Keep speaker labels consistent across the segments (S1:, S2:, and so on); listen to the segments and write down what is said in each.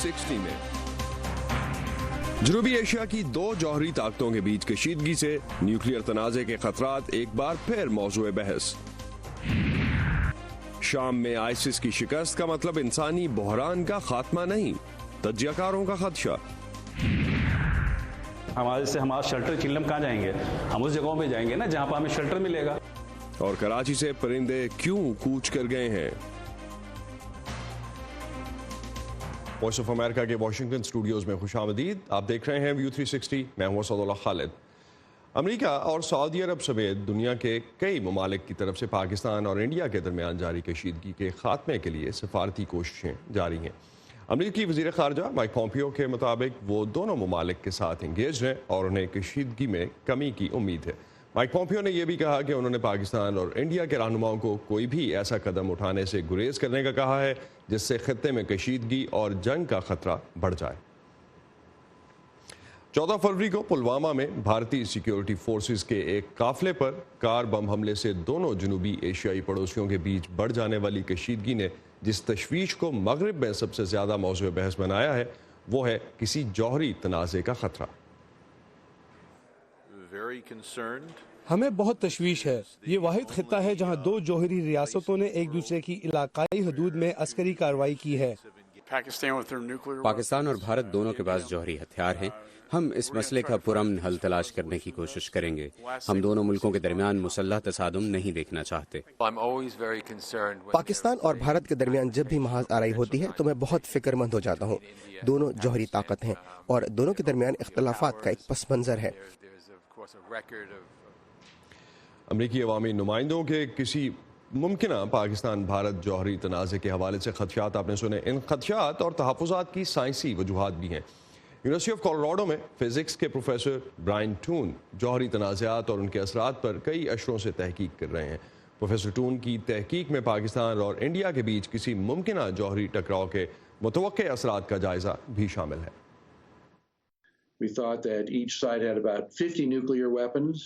S1: 360 में। जनूबी एशिया की दो जौहरी ताकतों के बीच कशीदगी से न्यूक्लियर तनाज़े के खतरात एक बार फिर मौजूए बहस। शाम में आईसिस की शिकस्त का मतलब इंसानी बहरान का खात्मा नहीं, तज्जियाकारों का खदशा।
S2: हमारा शेल्टर छीनने हम कहाँ जाएंगे? हम उस जगहों पे जाएंगे ना जहां पर हमें शेल्टर मिलेगा।
S1: और कराची से परिंदे क्यों कूच कर गए हैं? वॉइस ऑफ अमेरिका के वॉशिंगटन स्टूडियोज में खुशामदीद। आप देख रहे हैं व्यू 360। मैं हूं सदुल्ला खालिद। अमेरिका और सऊदी अरब समेत दुनिया के कई ममालिक की तरफ से पाकिस्तान और इंडिया के दरमियान जारी कशीदगी के खात्मे के लिए सफारती कोशिशें जारी हैं। अमेरिकी वज़ीर ख़ारजा माइक पॉम्पियो के मुताबिक वो दोनों ममालिक के साथ इंगेज हैं और उन्हें कशीदगी में कमी की उम्मीद है। माइक पॉम्पियो ने यह भी कहा कि उन्होंने पाकिस्तान और इंडिया के रहनुमाओं को कोई भी ऐसा कदम उठाने से गुरेज करने का कहा है जिससे खत्ते में कशीदगी और जंग का खतरा बढ़ जाए। 14 फरवरी को पुलवामा में भारतीय सिक्योरिटी फोर्सेस के एक काफिले पर कार बम हमले से दोनों जनूबी एशियाई पड़ोसियों के बीच बढ़ जाने वाली कशीदगी ने जिस तशवीश को मगरिब में सबसे ज्यादा मौजूद बहस बनाया है वो है किसी जौहरी तनाज़े का खतरा।
S3: हमें बहुत तशवीश है। ये वाहिद खित्ता है जहाँ दो जौहरी रियासतों ने एक दूसरे की इलाकाई हदूद में अस्करी कार्रवाई की है।
S4: पाकिस्तान और भारत दोनों के पास जौहरी हथियार हैं। हम इस मसले का पुरअमन हल तलाश करने की कोशिश करेंगे। हम दोनों मुल्कों के दरमियान मुसल्लह तसादुम नहीं देखना चाहते।
S5: पाकिस्तान और भारत के दरमियान जब भी महाज आराई होती है तो मैं बहुत फिक्रमंद हो जाता हूँ। दोनों जौहरी ताकत हैं और दोनों के दरमियान इख्तलाफात का एक पस मंजर है।
S1: अमरीकी अवामी नुमाइंदों के किसी मुमकिन पाकिस्तान भारत जौहरी तनाज़े के हवाले से खदशात आपने सुने। इन खदशात और तहफ़्फ़ुज़ात की साइंसी वजूहात भी हैं। यूनिवर्सिटी ऑफ कोलोराडो में फिजिक्स के प्रोफेसर ब्रायन टून जौहरी तनाज़ात और उनके असरात पर कई अशरों से तहकीक कर रहे हैं। प्रोफेसर टून की तहकीक में पाकिस्तान और इंडिया के बीच किसी मुमकिन जौहरी टकराव के मुतवक्के असरात का जायजा भी शामिल है।
S6: We thought that each side had about 50 nuclear weapons.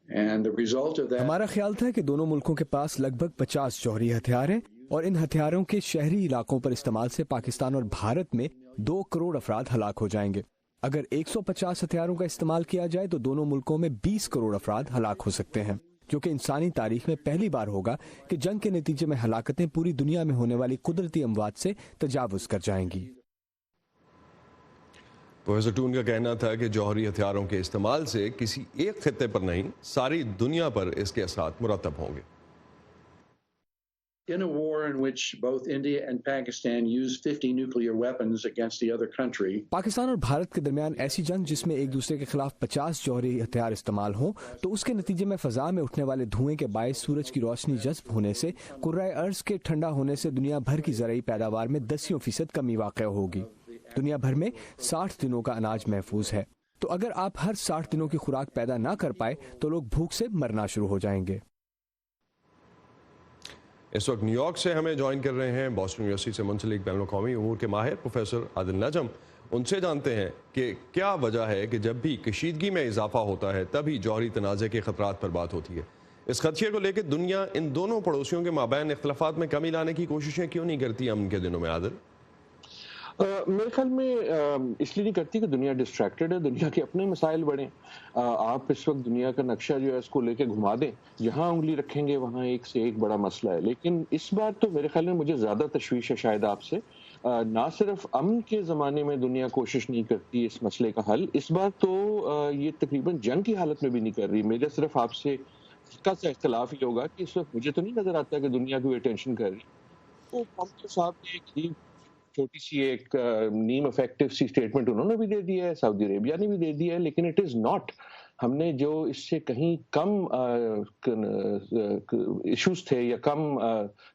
S6: And the result of that...
S3: हमारा ख्याल था कि दोनों मुल्कों के पास लगभग 50 जौहरी हथियार हैं और इन हथियारों के शहरी इलाकों पर इस्तेमाल से पाकिस्तान और भारत में 2 करोड़ अफराद हलाक हो जाएंगे। अगर 150 हथियारों का इस्तेमाल किया जाए तो दोनों मुल्कों में 20 करोड़ अफराद हलाक हो सकते हैं, जो कि इंसानी तारीख में पहली बार होगा कि जंग के नतीजे में हलाकतें पूरी दुनिया में होने वाली कुदरती अमवात से तजावुज कर जाएंगी।
S1: प्रोफेसर टून का कहना था कि जौहरी हथियारों के इस्तेमाल से किसी एक खित्ते पर नहीं सारी दुनिया पर इसके असरात मुरतब होंगे।
S6: In a war in which both India and Pakistan use 50 nuclear weapons against the other country,
S3: Pakistan और भारत के दरमियान ऐसी जंग जिसमें एक दूसरे के खिलाफ 50 जौहरी हथियार इस्तेमाल हों तो उसके नतीजे में फजा में उठने वाले धुएं के बायस सूरज की रोशनी जज्ब होने से कुर्राए अर्ज के ठंडा होने से दुनिया भर की ज़राई पैदावार में 10% कमी वाक़या होगी। दुनिया भर में 60 दिनों का अनाज महफूज है, तो अगर आप हर 60 दिनों की खुराक पैदा ना कर पाए तो लोग भूख से मरना शुरू हो जाएंगे।
S1: इस वक्त न्यूयॉर्क से हमें ज्वाइन कर रहे हैं बॉस्टन यूनिवर्सिटी से मुंसलिक बैनुल-अक़वामी उमूर के माहिर प्रोफेसर आदिल नजम। उनसे जानते हैं कि क्या वजह है कि जब भी कशीदगी में इजाफा होता है तभी जौहरी तनाज़े के खतरात पर बात होती है। इस खदशे को लेकर दुनिया इन दोनों पड़ोसियों के माबैन इख्तलाफात में कमी लाने की कोशिशें क्यों नहीं करती अमन के दिनों में? आदिल,
S7: मेरे ख्याल में इसलिए नहीं करती कि दुनिया डिस्ट्रैक्टेड है, दुनिया के अपने मसाइल बड़े। आप इस वक्त दुनिया का नक्शा जो है इसको लेके घुमा दें, जहां उंगली रखेंगे वहां एक से एक बड़ा मसला है। लेकिन इस बार तो मेरे ख्याल में मुझे ज्यादा तशवीश है शायद आपसे। ना सिर्फ अमन के ज़माने में दुनिया कोशिश नहीं करती इस मसले का हल, इस बार तो ये तकरीबन जंग की हालत में भी नहीं कर रही। मेरा सिर्फ आपसे इसका सा इख्तलाफ ही होगा कि इस वक्त मुझे तो नहीं नजर आता कि दुनिया कोई अटेंशन कर रही। तो पॉम्पियो साहब ने एक छोटी सी एक नीम इफेक्टिव सी स्टेटमेंट उन्होंने भी दे दिया है, सऊदी अरेबिया ने भी दे दिया है, लेकिन इट इज़ नॉट। हमने जो इससे कहीं कम इश्यूज थे या कम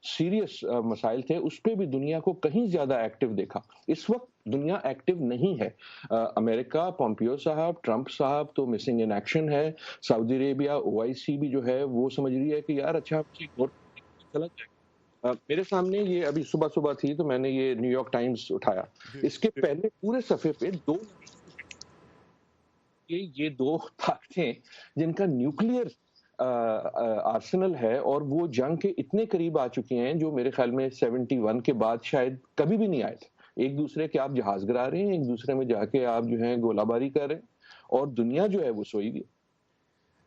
S7: सीरियस मसाइल थे उस पर भी दुनिया को कहीं ज़्यादा एक्टिव देखा। इस वक्त दुनिया एक्टिव नहीं है। अमेरिका, पॉम्पियो साहब, ट्रंप साहब तो मिसिंग इन एक्शन है। सऊदी अरेबिया, OIC भी जो है वो समझ रही है कि यार अच्छा चला जाए। मेरे सामने ये अभी सुबह सुबह थी तो मैंने ये न्यूयॉर्क टाइम्स उठाया। इसके पहले पूरे सफ़े पे ये दो ताकतें जिनका न्यूक्लियर आर्सेनल है और वो जंग के इतने करीब आ चुके हैं जो मेरे ख्याल में 71 के बाद शायद कभी भी नहीं आए थे। ایک دوسرے کے آپ جہاز گرا رہے ہیں، ایک دوسرے میں جا کے آپ جو ہیں گولہ باری کر رہے ہیں، اور دنیا جو ہے وہ سوئی ہوئی ہے۔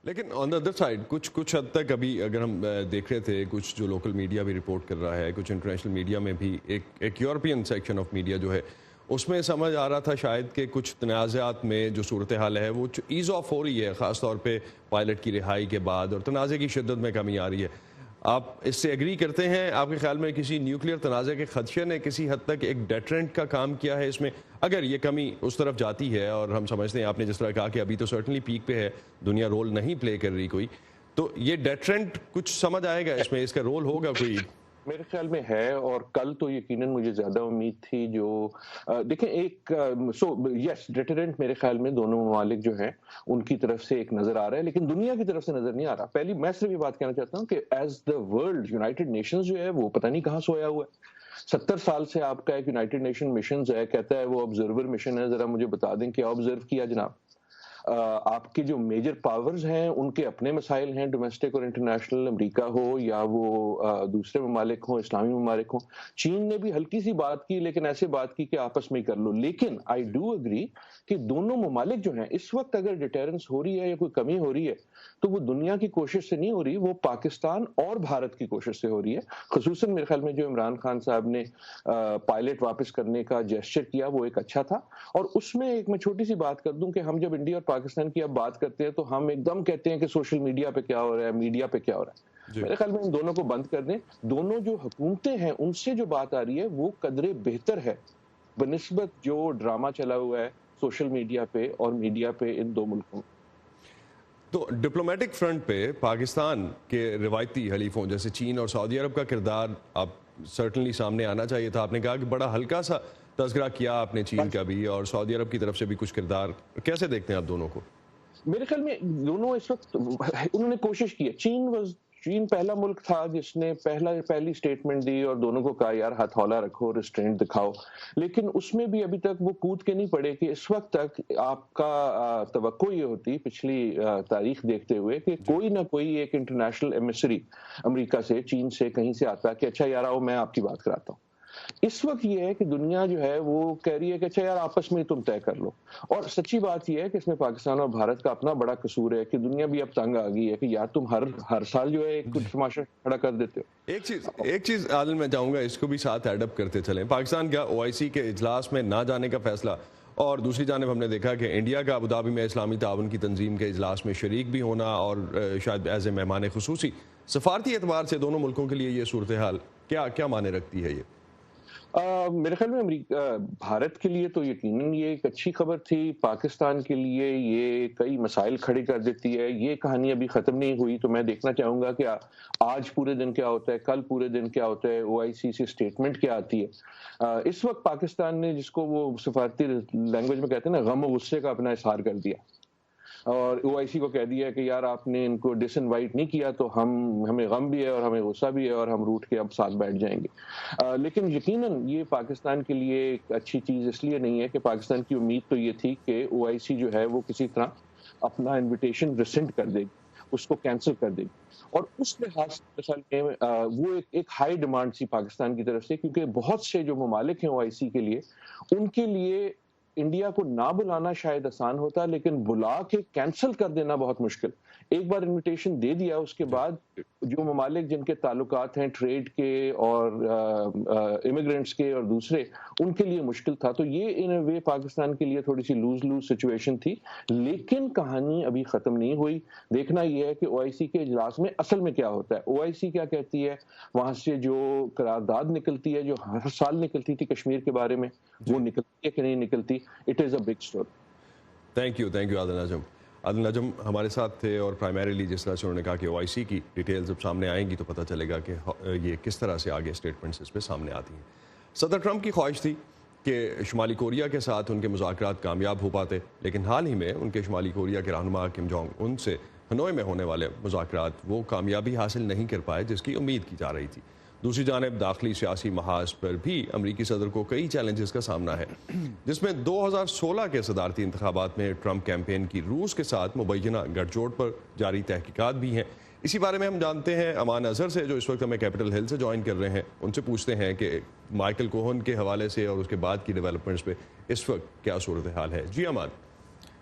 S1: لیکن آن دا ادر سائڈ کچھ حد تک ابھی اگر ہم دیکھ رہے تھے، کچھ جو لوکل میڈیا بھی رپورٹ کر رہا ہے، کچھ انٹرنیشنل میڈیا میں بھی ایک یورپین سیکشن آف میڈیا جو ہے اس میں سمجھ آ رہا تھا شاید کہ کچھ تنازعات میں جو صورتحال ہے وہ ایز آف ہو رہی ہے، خاص طور پہ پائلٹ کی رہائی کے بعد، اور تنازع کی شدت میں کمی آ رہی ہے۔ آپ اس سے ایگری کرتے ہیں؟ آپ کے خیال میں کسی نیوکلیئر تنازع کے خدشے نے کسی حد تک ایک ڈیٹرنٹ کا کام کیا ہے اس میں، اگر یہ کمی اس طرف جاتی ہے؟ اور ہم سمجھتے ہیں، آپ نے جس طرح کہا کہ ابھی تو سرٹنلی پیک پہ ہے، دنیا رول نہیں پلے کر رہی کوئی، تو یہ ڈیٹرنٹ کچھ سمجھ آئے گا اس میں، اس کا رول ہوگا کوئی؟
S7: میرے خیال میں ہے، اور کل تو یقیناً مجھے زیادہ امید تھی۔ جو دیکھیں ایک یس ڈیٹرنٹ میرے خیال میں دونوں ممالک جو ہیں ان کی طرف سے ایک نظر آ رہا ہے، لیکن دنیا کی طرف سے نظر نہیں آ رہا۔ پہلی میں صرف یہ بات کہنا چاہتا ہوں کہ as the world United nations جو ہے وہ پتہ نہیں کہاں سویا ہوا ہے۔ 70 سال سے آپ کا ایک یونائٹڈ نیشن مشن ہے، کہتا ہے وہ آبزرور مشن ہے، ذرا مجھے بتا دیں کیا آبزرو کیا جناب؟ آپ کے جو میجر پاورز ہیں ان کے اپنے مسائل ہیں، ڈومیسٹک اور انٹرنیشنل، امریکہ ہو یا وہ دوسرے ممالک ہوں، اسلامی ممالک ہوں۔ چین نے بھی ہلکی سی بات کی، لیکن ایسے بات کی کہ آپس میں ہی کر لو۔ لیکن آئی ڈو اگری کہ دونوں ممالک جو ہیں اس وقت اگر ڈیٹرنس ہو رہی ہے یا کوئی کمی ہو رہی ہے تو وہ دنیا کی کوشش سے نہیں ہو رہی، وہ پاکستان اور بھارت کی کوشش سے ہو رہی ہے۔ خصوصاً میرے خیال میں جو عمران خان صاحب نے پائلٹ واپس کرنے کا جیسچر کیا وہ ایک اچھا تھا۔ اور اس میں ایک میں چھوٹی سی بات کر دوں کہ ہم جب انڈیا اور پاکستان کی اب بات کرتے ہیں تو ہم ایک دم کہتے ہیں کہ سوشل میڈیا پہ کیا ہو رہا ہے، میڈیا پہ کیا ہو رہا ہے۔ میرے خیال میں ان دونوں کو بند کر دیں۔ دونوں جو حکومتیں ہیں ان سے جو بات آ رہی ہے وہ قدرے بہتر ہے بنسبت جو ڈرامہ چلا ہوا ہے سوشل میڈیا پہ اور میڈیا پہ ان دو ملکوں میں۔
S1: تو ڈپلومیٹک فرنٹ پہ پاکستان کے روایتی حلیفوں جیسے چین اور سعودی عرب کا کردار اب سرٹنلی سامنے آنا چاہیے تھا۔ آپ نے کہا کہ بڑا ہلکا سا تذکرہ کیا آپ نے چین کا بھی، اور سعودی عرب کی طرف سے بھی کچھ کردار، کیسے دیکھتے ہیں آپ دونوں کو؟
S7: میرے خیال میں دونوں اس وقت انہوں نے کوشش کی ہے۔ چین پہلا ملک تھا جس نے پہلی سٹیٹمنٹ دی اور دونوں کو کہا یار ہتھولا رکھو، ریسٹرینٹ دکھاؤ، لیکن اس میں بھی ابھی تک وہ کود کے نہیں پڑے کہ اس وقت تک آپ کا توقع یہ ہوتی پچھلی تاریخ دیکھتے ہوئے کہ کوئی نہ کوئی ایک انٹرنیشنل ایمسری امریکہ سے، چین سے، کہیں سے آتا کہ اچھا یار آؤ میں آپ کی بات کراتا ہوں۔ اس وقت یہ ہے کہ دنیا جو ہے وہ کہہ رہی ہے کہ اچھا یار آپس میں تم طے کر لو، اور سچی بات یہ ہے کہ اس میں پاکستان اور بھارت کا اپنا بڑا قصور ہے کہ دنیا بھی اب تنگ آ گئی ہے کہ یار تم ہر سال جو ہے ایک کچھ تماشا کھڑا کر دیتے ہو۔
S1: ایک چیز عادل میں چاہوں گا اس کو بھی ساتھ ایڈ اپ کرتے چلیں، پاکستان کا OIC کے اجلاس میں نہ جانے کا فیصلہ، اور دوسری جانب ہم نے دیکھا کہ انڈیا کا ابوظہبی میں اسلامی تعاون کی تنظیم کے اجلاس میں شریک بھی ہونا، اور شاید ایز اے مہمان خصوصی، سفارتی اعتبار سے دونوں ملکوں کے لیے یہ صورتحال کیا معنی رکھتی ہے؟ یہ
S7: میرے خیال میں بھارت کے لیے تو یقیناً یہ ایک اچھی خبر تھی، پاکستان کے لیے یہ کئی مسائل کھڑے کر دیتی ہے۔ یہ کہانی ابھی ختم نہیں ہوئی، تو میں دیکھنا چاہوں گا کہ آج پورے دن کیا ہوتا ہے، کل پورے دن کیا ہوتا ہے، OIC سے سٹیٹمنٹ کیا آتی ہے۔ اس وقت پاکستان نے جس کو وہ سفارتی لینگویج میں کہتے ہیں نا غم و غصے کا اپنا اظہار کر دیا، اور OIC کو کہہ دیا کہ یار آپ نے ان کو ڈس انوائٹ نہیں کیا تو ہمیں غم بھی ہے اور ہمیں غصہ بھی ہے اور ہم روٹ کے اب ساتھ بیٹھ جائیں گے۔ لیکن یقیناً یہ پاکستان کے لیے ایک اچھی چیز اس لیے نہیں ہے کہ پاکستان کی امید تو یہ تھی کہ OIC جو ہے وہ کسی طرح اپنا انویٹیشن ریسنڈ کر دے گی، اس کو کینسل کر دے گی، اور اس لحاظ سے وہ ایک ہائی ڈیمانڈ تھی پاکستان کی طرف سے، کیونکہ بہت سے جو ممالک ہیں OIC کے لیے، ان کے لیے انڈیا کو نہ بلانا شاید آسان ہوتا، لیکن بلا کے کینسل کر دینا بہت مشکل۔ ایک بار انویٹیشن دے دیا، اس کے بعد جو ممالک جن کے تعلقات ہیں ٹریڈ کے اور امیگرینٹس کے اور دوسرے، ان کے لیے مشکل تھا۔ تو یہ ان وے پاکستان کے لیے تھوڑی سی لوز سچویشن تھی، لیکن کہانی ابھی ختم نہیں ہوئی۔ دیکھنا یہ ہے کہ OIC کے اجلاس میں اصل میں کیا ہوتا ہے، OIC کیا کہتی ہے، وہاں سے جو قرارداد نکلتی ہے جو ہر سال نکلتی تھی کشمیر کے بارے میں، وہ نکلتی ہے کہ نہیں نکلتی، it is a big story.
S1: Thank you Adil Najm ہمارے ساتھ تھے، اور پرائمریلی جس طرح سے انہوں نے کہا کہ OIC کی ڈیٹیلز جب سامنے آئیں گی تو پتہ چلے گا کہ یہ کس طرح سے آگے سٹیٹمنٹس اس پہ سامنے آتی ہیں۔ صدر ٹرمپ کی خواہش تھی کہ شمالی کوریا کے ساتھ ان کے مذاکرات کامیاب ہو پاتے، لیکن حال ہی میں ان کے شمالی کوریا کے رہنما کم جونگ ان سے ہنوئی میں ہونے والے مذاکرات وہ کامیابی حاصل نہیں کر پائے جس کی امید کی جا رہی تھی۔ دوسری جانب داخلی سیاسی محاذ پر بھی امریکی صدر کو کئی چیلنجز کا سامنا ہے، جس میں 2016 کے صدارتی انتخابات میں ٹرمپ کیمپین کی روس کے ساتھ مبینہ گٹھ جوڑ پر جاری تحقیقات بھی ہیں۔ اسی بارے میں ہم جانتے ہیں امان اظہر سے، جو اس وقت ہمیں کیپٹل ہل سے جوائن کر رہے ہیں. ان سے پوچھتے ہیں کہ مائیکل کوہن کے حوالے سے اور اس کے بعد کی ڈیولپمنٹس پہ اس وقت کیا صورتحال ہے. جی امان.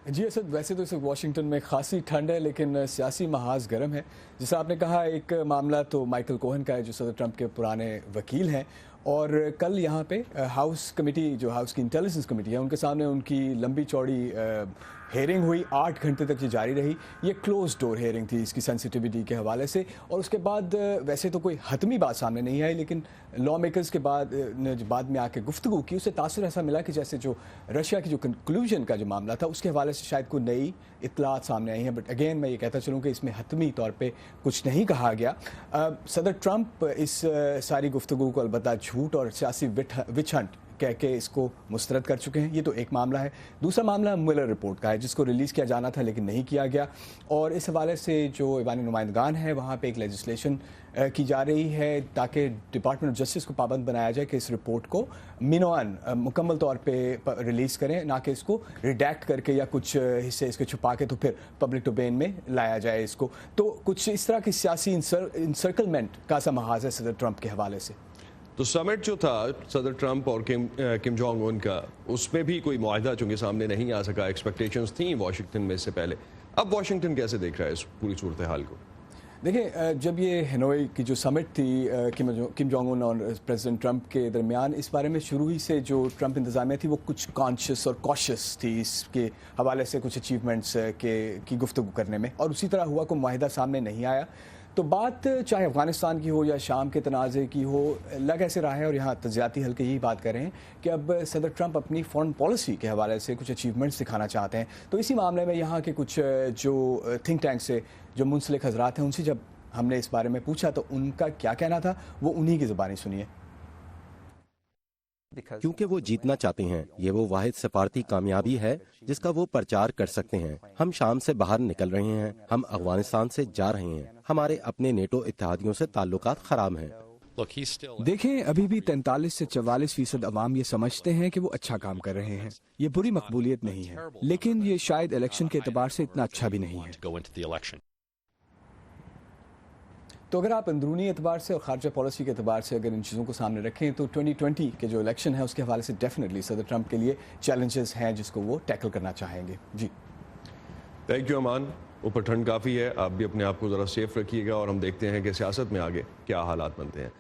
S3: جی اسد، ویسے تو اس وقت واشنگٹن میں خاصی ٹھنڈ ہے، لیکن سیاسی محاذ گرم ہے. جیسا آپ نے کہا، ایک معاملہ تو مائیکل کوہن کا ہے جو صدر ٹرمپ کے پرانے وکیل ہیں، اور کل یہاں پہ ہاؤس کمیٹی، جو ہاؤس کی انٹیلیجنس کمیٹی ہے، ان کے سامنے ان کی لمبی چوڑی ہیئرنگ ہوئی. 8 گھنٹے تک یہ جاری رہی. یہ کلوز ڈور ہیئرنگ تھی اس کی سینسٹیوٹی کے حوالے سے، اور اس کے بعد ویسے تو کوئی حتمی بات سامنے نہیں آئی، لیکن لا میکرز کے بعد میں آ کے گفتگو کی، اسے تاثر ایسا ملا کہ جیسے جو رشیا کی جو کنکلوژن کا جو معاملہ تھا اس کے حوالے سے شاید کوئی نئی اطلاعات سامنے آئی ہیں. بٹ اگین میں یہ کہتا چلوں کہ اس میں حتمی طور پہ کچھ نہیں کہا گیا. صدر ٹرمپ اس ساری گفتگو کو البتہ جھوٹ اور سیاسی وچ ہنٹ کہہ کے اس کو مسترد کر چکے ہیں. یہ تو ایک معاملہ ہے. دوسرا معاملہ ملر رپورٹ کا ہے، جس کو ریلیز کیا جانا تھا لیکن نہیں کیا گیا، اور اس حوالے سے جو ایوانی نمائندگان ہیں وہاں پہ ایک لیجسلیشن کی جا رہی ہے تاکہ ڈپارٹمنٹ آف جسٹس کو پابند بنایا جائے کہ اس رپورٹ کو مینوان مکمل طور پہ ریلیز کریں، نہ کہ اس کو ریڈیکٹ کر کے یا کچھ حصے اس کے چھپا کے تو پھر پبلک ڈومین میں لایا جائے اس کو. تو کچھ اس طرح کی سیاسی انسرکلمنٹ کا سا محاذ ہے صدر ٹرمپ کے حوالے سے.
S1: تو سمٹ جو تھا صدر ٹرمپ اور کم جونگ ان کا، اس میں بھی کوئی معاہدہ چونکہ سامنے نہیں آ سکا. ایکسپیکٹیشنز تھیں واشنگٹن میں اس سے پہلے. اب واشنگٹن کیسے دیکھ رہا ہے اس پوری صورتحال کو؟
S3: دیکھیں، جب یہ ہنوئی کی جو سمٹ تھی کم جونگ ان اور پریزیڈنٹ ٹرمپ کے درمیان، اس بارے میں شروع ہی سے جو ٹرمپ انتظامیہ تھی وہ کچھ کانشیس اور کوشس تھی اس کے حوالے سے کچھ اچیومنٹس کی گفتگو کرنے میں، اور اسی طرح ہوا کوئی معاہدہ سامنے نہیں آیا. تو بات چاہے افغانستان کی ہو یا شام کے تنازع کی ہو، لگ ایسے رہا ہے، اور یہاں تجزیاتی حلقے یہی بات کر رہے ہیں کہ اب صدر ٹرمپ اپنی فارن پالیسی کے حوالے سے کچھ اچیومنٹس دکھانا چاہتے ہیں. تو اسی معاملے میں یہاں کے کچھ جو تھنک ٹینک سے جو منسلک حضرات ہیں، ان سے جب ہم نے اس بارے میں پوچھا تو ان کا کیا کہنا تھا، وہ انہی کی زبانی سنیے.
S8: کیونکہ وہ جیتنا چاہتے ہیں. یہ وہ واحد سفارتی کامیابی ہے جس کا وہ پرچار کر سکتے ہیں. ہم شام سے باہر نکل رہے ہیں، ہم افغانستان سے جا رہے ہیں، ہمارے اپنے نیٹو اتحادیوں سے تعلقات خراب ہیں.
S3: دیکھیں، ابھی بھی 43 سے 44% عوام یہ سمجھتے ہیں کہ وہ اچھا کام کر رہے ہیں. یہ بری مقبولیت نہیں ہے، لیکن یہ شاید الیکشن کے اعتبار سے اتنا اچھا بھی نہیں ہے. تو اگر آپ اندرونی اعتبار سے اور خارجہ پالیسی کے اعتبار سے اگر ان چیزوں کو سامنے رکھیں تو 2020 کے جو الیکشن ہے اس کے حوالے سے ڈیفینیٹلی صدر ٹرمپ کے لیے چیلنجز ہیں جس کو وہ ٹیکل کرنا چاہیں گے. جی
S1: تھینک یو امان. اوپر ٹھنڈ کافی ہے، آپ بھی اپنے آپ کو ذرا سیف رکھیے گا، اور ہم دیکھتے ہیں کہ سیاست میں آگے کیا حالات بنتے ہیں.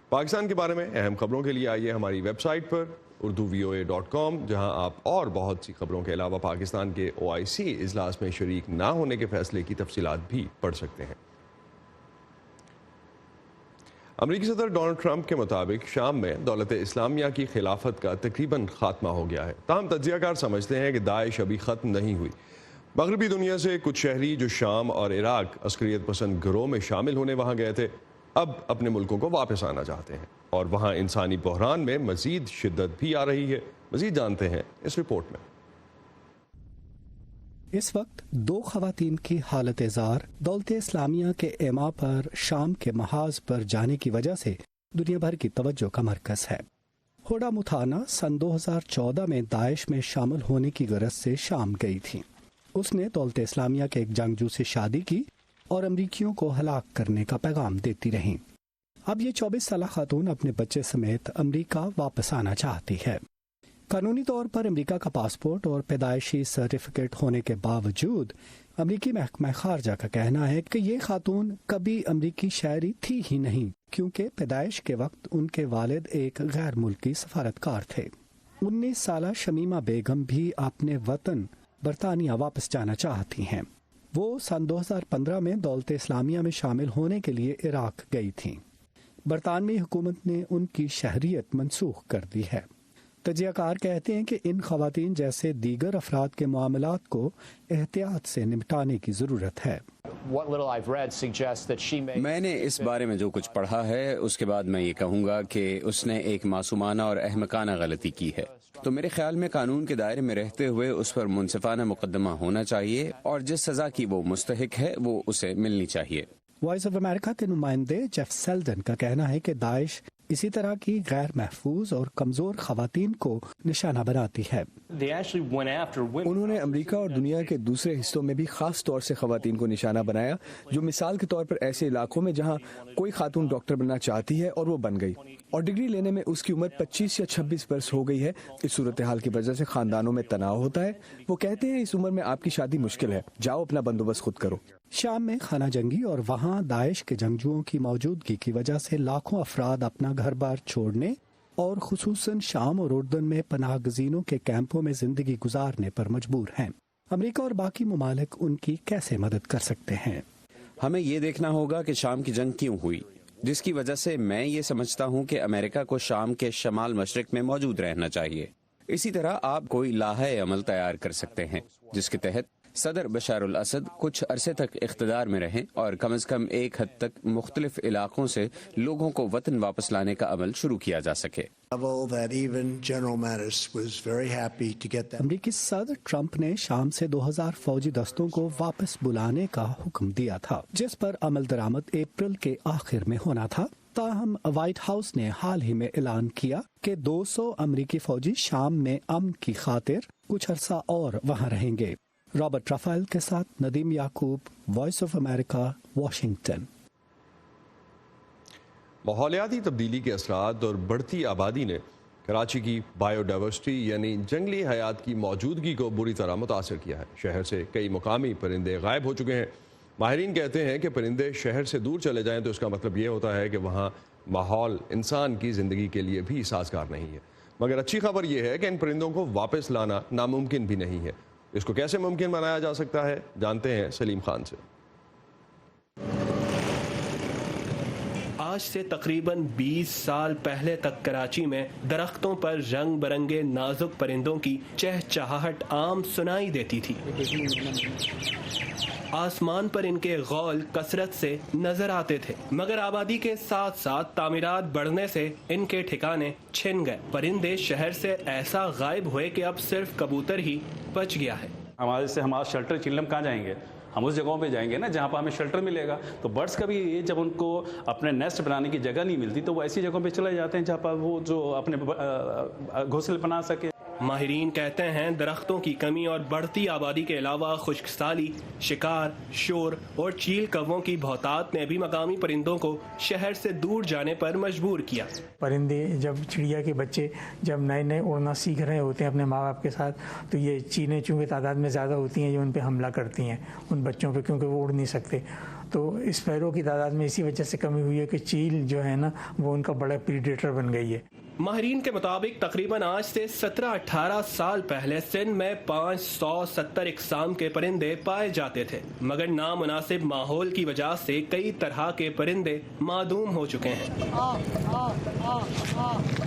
S1: پاکستان کے بارے میں اہم خبروں کے لیے آئیے ہماری ویب سائٹ پر urduvoa.com، جہاں آپ اور بہت سی خبروں کے علاوہ پاکستان کے OIC اجلاس میں شریک نہ ہونے کے فیصلے کی تفصیلات بھی پڑھ سکتے ہیں. امریکی صدر ڈونلڈ ٹرمپ کے مطابق شام میں دولت اسلامیہ کی خلافت کا تقریباً خاتمہ ہو گیا ہے. تاہم تجزیہ کار سمجھتے ہیں کہ داعش ابھی ختم نہیں ہوئی. مغربی دنیا سے کچھ شہری جو شام اور عراق عسکریت پسند گروہ میں شامل ہونے وہاں گئے تھے، اب اپنے ملکوں کو واپس آنا چاہتے ہیں، اور وہاں انسانی بحران میں مزید شدت بھی آ رہی ہے. مزید جانتے ہیں اس رپورٹ میں.
S9: اس وقت 2 خواتین کی حالت زار دولت اسلامیہ کے ایما پر شام کے محاذ پر جانے کی وجہ سے دنیا بھر کی توجہ کا مرکز ہے. ہوڈا متھانا سن 2014 میں داعش میں شامل ہونے کی غرض سے شام گئی تھی. اس نے دولت اسلامیہ کے ایک جنگجو سے شادی کی اور امریکیوں کو ہلاک کرنے کا پیغام دیتی رہیں. اب یہ 24 سالہ خاتون اپنے بچے سمیت امریکہ واپس آنا چاہتی ہے. قانونی طور پر امریکہ کا پاسپورٹ اور پیدائشی سرٹیفکیٹ ہونے کے باوجود امریکی محکمہ خارجہ کا کہنا ہے کہ یہ خاتون کبھی امریکی شہری تھی ہی نہیں، کیونکہ پیدائش کے وقت ان کے والد ایک غیر ملکی سفارتکار تھے. 19 سالہ شمیمہ بیگم بھی اپنے وطن برطانیہ واپس جانا چاہتی ہیں. وہ سن 2015 میں دولت اسلامیہ میں شامل ہونے کے لیے عراق گئی تھیں. برطانوی حکومت نے ان کی شہریت منسوخ کر دی ہے. تجزیہ کار کہتے ہیں کہ ان خواتین جیسے دیگر افراد کے معاملات کو احتیاط سے نمٹانے کی ضرورت ہے.
S4: میں نے اس بارے میں جو کچھ پڑھا ہے اس کے بعد میں یہ کہوں گا کہ اس نے ایک معصومانہ اور احمقانہ غلطی کی ہے. تو میرے خیال میں قانون کے دائرے میں رہتے ہوئے اس پر منصفانہ مقدمہ ہونا چاہیے، اور جس سزا کی وہ مستحق ہے وہ اسے ملنی چاہیے.
S9: وائس آف امریکہ کے نمائندے جیف سیلڈن کا کہنا ہے کہ داعش اسی طرح کی غیر محفوظ اور کمزور خواتین کو نشانہ بناتی ہے.
S3: उन्होंने अमेरिका और दुनिया के दूसरे हिस्सों में भी खास तौर से खवातीन को निशाना बनाया, जो मिसाल के तौर पर ऐसे इलाकों में जहां कोई खातून डॉक्टर बनना चाहती है और वो बन गई, और डिग्री लेने में उसकी उम्र 25 या 26 वर्ष हो गई है। इस सूरत हाल की वजह से खानदानों में तनाव होता है। वो कहते हैं इस उम्र में आपकी शादी मुश्किल है, जाओ अपना बंदोबस्त खुद करो।
S9: शाम में खाना जंगी और वहां दाइश के जंगजुओं की मौजूदगी की वजह से लाखों अफराद अपना घर बार छोड़ने और खुसूसन शाम और उर्दन में पनाह गजीनों के कैंपों में जिंदगी गुजारने पर मजबूर हैं। अमेरिका और बाकी ममालिक उनकी कैसे मदद कर सकते हैं?
S4: हमें ये देखना होगा कि शाम की जंग क्यों हुई, जिसकी वजह से मैं ये समझता हूँ कि अमेरिका को शाम के शमाल मशरिक में मौजूद रहना चाहिए। इसी तरह आप कोई लाहे अमल तैयार कर सकते हैं जिसके तहत सदर बशार अल असद कुछ अरसे तक इख्तिदार में रहें और कम से कम एक हद तक मुख्तलिफ इलाकों से लोगों को वतन वापस लाने का अमल शुरू किया जा सके।
S9: अमरीकी सदर ट्रंप ने शाम से 2000 फौजी दस्तों को वापस बुलाने का हुक्म दिया था, जिस पर अमल दरामद अप्रैल के आखिर में होना था। ताहम व्हाइट हाउस ने हाल ही में ऐलान किया कि 200 अमरीकी फौजी शाम में अमन की खातिर कुछ अरसा और वहां रहेंगे। रॉबर्ट राफेल के साथ नदीम याकूब, वॉइस ऑफ अमेरिका, वाशिंगटन।
S1: माहौलियाती तब्दीली के असरात और बढ़ती आबादी ने कराची की बायोडाइवर्सिटी यानी जंगली हयात की मौजूदगी को बुरी तरह मुतासर किया है। शहर से कई मुकामी परिंदे गायब हो चुके हैं। माहिरीन कहते हैं कि परिंदे शहर से दूर चले जाएं तो इसका मतलब ये होता है कि वहाँ माहौल इंसान की ज़िंदगी के लिए भी साजगार नहीं है। मगर अच्छी खबर यह है कि इन परिंदों को वापस लाना नामुमकिन भी नहीं है। इसको कैसे मुमकिन बनाया जा सकता है, जानते हैं सलीम खान से।
S10: आज से तकरीबन 20 साल पहले तक कराची में दरख्तों पर रंग बिरंगे नाजुक परिंदों की चहचहाहट आम सुनाई देती थी। आसमान पर इनके गौल कसरत से नजर आते थे, मगर आबादी के साथ साथ तामीरात बढ़ने से इनके ठिकाने छिन गए। परिंदे शहर से ऐसा गायब हुए कि अब सिर्फ कबूतर ही बच गया है।
S2: हमारा शेल्टर चिल्लम कहाँ जाएंगे? हम उस जगहों पे जाएंगे ना जहाँ पर हमें शेल्टर मिलेगा। तो बर्ड्स का भी ये, जब उनको अपने नेस्ट बनाने की जगह नहीं मिलती तो वो ऐसी जगहों पे चले जाते हैं जहाँ पर वो जो अपने घोंसले बना सके।
S10: माहिरीन कहते हैं दरख्तों की कमी और बढ़ती आबादी के अलावा खुश्कसाली, शिकार, शोर और चील कौवों की बहुतात ने भी मकामी परिंदों को शहर से दूर जाने पर मजबूर किया।
S11: परिंदे जब चिड़िया के बच्चे जब नए नए उड़ना सीख रहे होते हैं अपने माँ बाप के साथ, तो ये चीनें चूँकि तादाद में ज़्यादा होती हैं, ये उन पर हमला करती हैं उन बच्चों पर, क्योंकि वो उड़ नहीं सकते। तो स्पैरो की तादाद में इसी वजह से कमी हुई है कि चील जो है ना वो उनका बड़ा प्रीडेटर बन गई है।
S10: माहिरीन के मुताबिक तकरीबन आज से 17-18 साल पहले सिंध में 570 इकसाम के परिंदे पाए जाते थे, मगर नामुनासिब माहौल की वजह से कई तरह के परिंदे मादूम हो चुके हैं।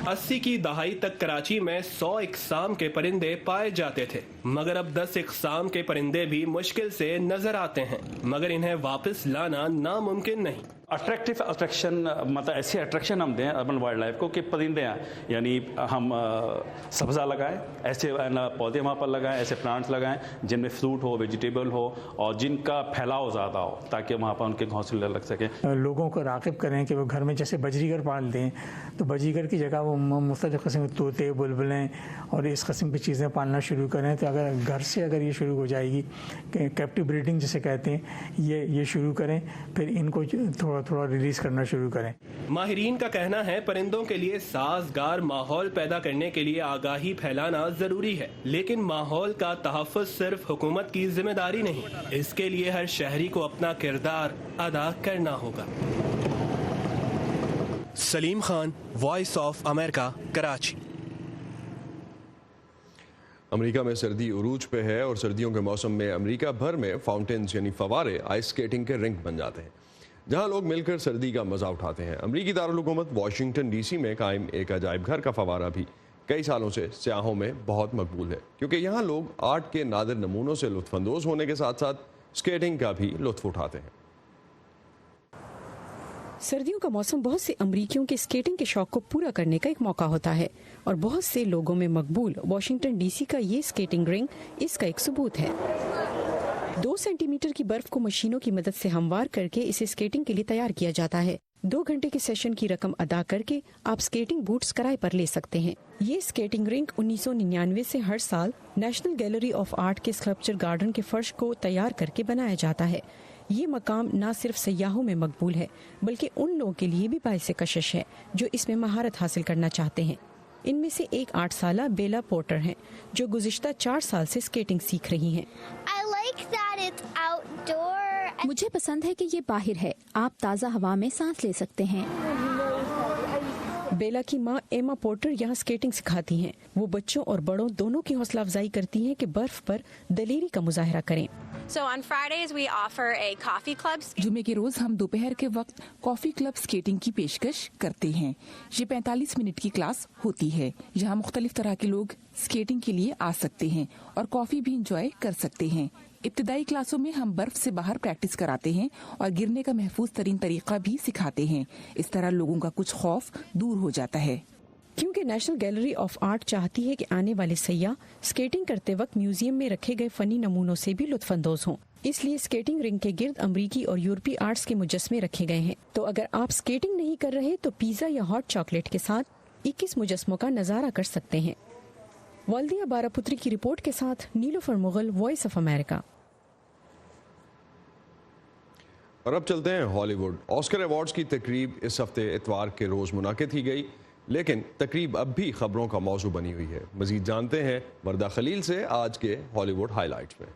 S10: 80 की दहाई तक कराची में 100 इकसाम के परिंदे पाए जाते थे, मगर अब 10 इकसाम के परिंदे भी मुश्किल से नजर आते हैं, मगर इन्हें वापस लाना नामुमकिन नहीं।
S2: अट्रैक्शन मतलब ऐसी अट्रैक्शन हम दें अर्बन वाइल्ड लाइफ को कि परिंदे हैं, यानी हम सब्ज़ा लगाएं, ऐसे पौधे वहाँ पर लगाएं, ऐसे प्लांट्स लगाएं जिनमें फ्रूट हो, वेजिटेबल हो और जिनका फैलाव ज़्यादा हो, ताकि वहाँ पर उनके घोंसले लग सकें।
S11: लोगों को राग़िब करें कि वो घर में जैसे बजरीगर पाल दें, तो बजरीगर की जगह वो मुख्तलिफ़ किस्म के तोते, बुलबुलें और इस किस्म की चीज़ें पालना शुरू करें। तो अगर घर से अगर ये शुरू हो जाएगी, कैप्टिव ब्रीडिंग जिसे कहते हैं, ये शुरू करें, फिर इनको थोड़ा रिलीज करना शुरू करें।
S10: माहिरीन का कहना है परिंदों के लिए साजगार माहौल पैदा करने के लिए आगाही फैलाना जरूरी है, लेकिन माहौल का तहफ़्फ़ुज़ सिर्फ हुकूमत की जिम्मेदारी नहीं, इसके लिए हर शहरी को अपना किरदार अदा करना होगा। Salim Khan, voice of America, Karachi.
S1: America में सर्दी उरूज पे है और सर्दियों के मौसम में अमेरिका भर में फाउंटेन्स यानी फवारे आइस स्केटिंग के रिंक बन जाते हैं, जहां लोग मिलकर सर्दी का मजा उठाते हैं। अमरीकी दारुल हुकूमत वाशिंगटन डीसी में कायम एक अजायब घर का फवारा भी कई सालों से सयाहों में बहुत मकबूल है, क्योंकि यहाँ लोग आर्ट के नादिर नमूनों से लुत्फानंदोज होने के साथ साथ स्केटिंग का भी लुत्फ उठाते हैं।
S12: सर्दियों का मौसम बहुत से अमरीकियों के स्केटिंग के शौक को पूरा करने का एक मौका होता है, और बहुत से लोगों में मकबूल वाशिंगटन डीसी का ये स्केटिंग रिंग इसका एक सबूत है। 2 सेंटीमीटर की बर्फ को मशीनों की मदद से हमवार करके इसे स्केटिंग के लिए तैयार किया जाता है। 2 घंटे के सेशन की रकम अदा करके आप स्केटिंग बूट्स किराए पर ले सकते हैं। ये स्केटिंग रिंक 1999 से हर साल नेशनल गैलरी ऑफ आर्ट के स्कल्पचर गार्डन के फर्श को तैयार करके बनाया जाता है। ये मकाम न सिर्फ सयाहों में मकबूल है बल्कि उन लोगों के लिए भी बाइसे कशिश है जो इसमें महारत हासिल करना चाहते हैं। इनमें से एक 8 साला बेला पोर्टर हैं जो गुज़िश्ता 4 साल से स्केटिंग सीख रही हैं।
S13: मुझे पसंद है कि ये बाहर है, आप ताज़ा हवा में सांस ले सकते हैं।
S12: बेला की मां एमा पोर्टर यहाँ स्केटिंग सिखाती हैं। वो बच्चों और बड़ों दोनों की हौसला अफजाई करती हैं कि बर्फ पर दलेरी का मुजाहरा करें।
S14: जुमे के रोज हम दोपहर के वक्त कॉफी क्लब स्केटिंग की पेशकश करते हैं। ये 45 मिनट की क्लास होती है। यहाँ मुख्तलिफ तरह के लोग स्केटिंग के लिए आ सकते हैं और कॉफी भी इंजॉय कर सकते हैं। इब्तदाई क्लासों में हम बर्फ से बाहर प्रैक्टिस कराते हैं और गिरने का महफूज तरीन तरीका भी सिखाते हैं। इस तरह लोगों का कुछ खौफ दूर हो जाता है।
S12: क्योंकि नेशनल गैलरी ऑफ आर्ट चाहती है कि आने वाले सयाह स्केटिंग करते वक्त म्यूजियम में रखे गए फनी नमूनों से भी लुत्फानंदोज हों, इसलिए स्केटिंग रिंग के गिर्द अमरीकी और यूरोपीय आर्ट्स के मुजस्मे रखे गए हैं। तो अगर आप स्केटिंग नहीं कर रहे तो पिज्जा या हॉट चॉकलेट के साथ 21 मुजस्मों का नजारा कर सकते हैं। वल्दिया बारापुत्री की रिपोर्ट के साथ Nilofar Mughal, voice of America.
S1: और अब चलते हैं हॉलीवुड। ऑस्कर अवार्ड्स की तकरीब इस हफ्ते इतवार के रोज मुनाकिद की गई, लेकिन तकरीब अब भी खबरों का मौजू बनी हुई है। मजीद जानते हैं वरदा खलील से आज के हॉलीवुड हाईलाइट्स में।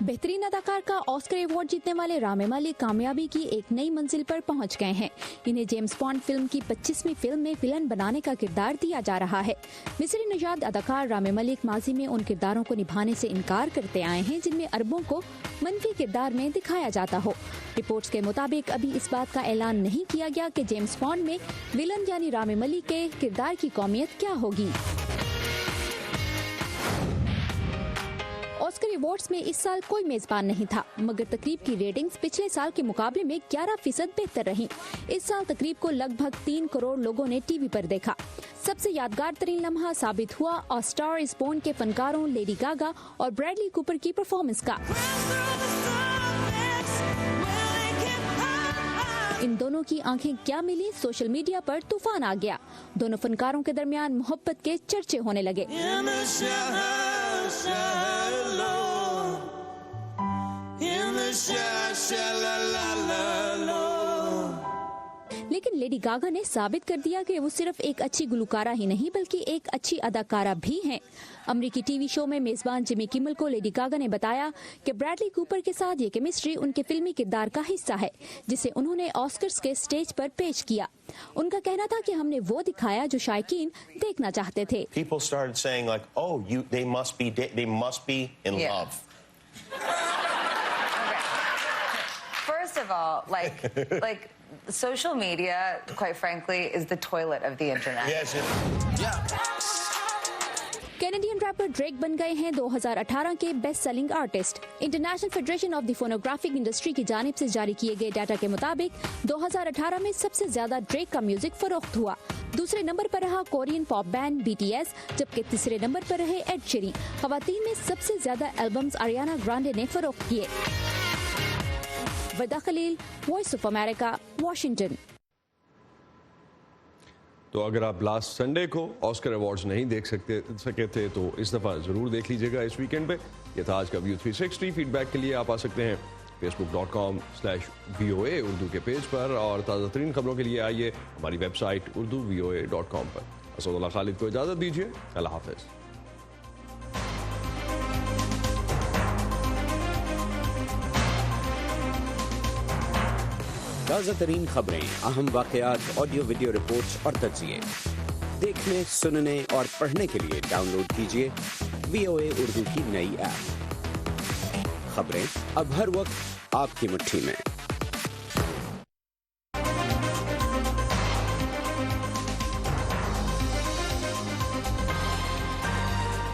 S13: बेहतरीन अदाकार का ऑस्कर अवार्ड जीतने वाले रामी मालिक कामयाबी की एक नई मंजिल पर पहुंच गए हैं। इन्हें जेम्स बॉन्ड फिल्म की 25वीं फिल्म में विलन बनाने का किरदार दिया जा रहा है। मिस्री नजाद अदाकार रामी मालिक माजी में उन किरदारों को निभाने से इनकार करते आए हैं जिनमें अरबों को मनफी किरदार में दिखाया जाता हो। रिपोर्ट्स के मुताबिक अभी इस बात का ऐलान नहीं किया गया कि जेम्स बॉन्ड में विलन यानी रामी मालिक के किरदार की कौमियत क्या होगी। ऑस्कर अवार्ड्स में इस साल कोई मेजबान नहीं था, मगर तकरीब की रेटिंग्स पिछले साल के मुकाबले में 11% बेहतर रहीं। इस साल तकरीब को लगभग 3 करोड़ लोगों ने टीवी पर देखा। सबसे यादगार तरीन लम्हा साबित हुआ अ स्टार इज बोर्न के फनकारों लेडी गागा और ब्रैडली कूपर की परफॉर्मेंस का। इन दोनों की आंखें क्या मिली, सोशल मीडिया पर तूफान आ गया। दोनों फनकारों के दरमियान मोहब्बत के चर्चे होने लगे। लेकिन लेडी गागा ने साबित कर दिया कि वो सिर्फ एक अच्छी गुलकारा ही नहीं बल्कि एक अच्छी अदाकारा भी हैं। अमेरिकी टीवी शो में मेजबान जिमी किमल को लेडी गागा ने बताया कि ब्रैडली कूपर के साथ ये केमिस्ट्री उनके फिल्मी किरदार का हिस्सा है जिसे उन्होंने ऑस्कर्स के स्टेज पर पेश किया। उनका कहना था कि हमने वो दिखाया जो शायकीन देखना चाहते थे।
S15: People started saying like, oh, they must be in love.
S16: First of all, like social media, quite frankly, is the toilet of the internet.
S15: Yes. Yeah.
S13: Canadian rapper Drake बन गए हैं 2018 के best selling artist. International federation of the phonographic industry की जानिब से जारी किए गए डाटा के मुताबिक 2018 में सबसे ज्यादा ड्रेक का म्यूजिक फरोख्त हुआ। दूसरे नंबर पर रहा कोरियन पॉप बैंड BTS, जबकि तीसरे नंबर पर रहे एड शेरिन। खवातीन में सबसे ज्यादा एल्बम्स आरियाना ग्रांडे ने फरोख्त किए। Warda Khalil, voice of America, Washington.
S1: तो अगर आप लास्ट संडे को ऑस्कर अवार्ड्स नहीं देख सके थे तो इस दफ़ा ज़रूर देख लीजिएगा इस वीकेंड पे। ये था आज का व्यू 360। फीडबैक के लिए आप आ सकते हैं facebook.com/VOA उर्दू के पेज पर, और ताज़ा तरीन खबरों के लिए आइए हमारी वेबसाइट urduvoa.com पर। असदुल्लाह खालिद को इजाज़त दीजिए। अल्लाह हाफ़िज़।
S4: ताज़ा तरीन खबरें, अहम वाक़यात, ऑडियो वीडियो रिपोर्ट्स और तज्ज़िये देखने, सुनने और पढ़ने के लिए डाउनलोड कीजिए VOA उर्दू की नई ऐप। खबरें अब हर वक्त आपकी मुट्ठी में।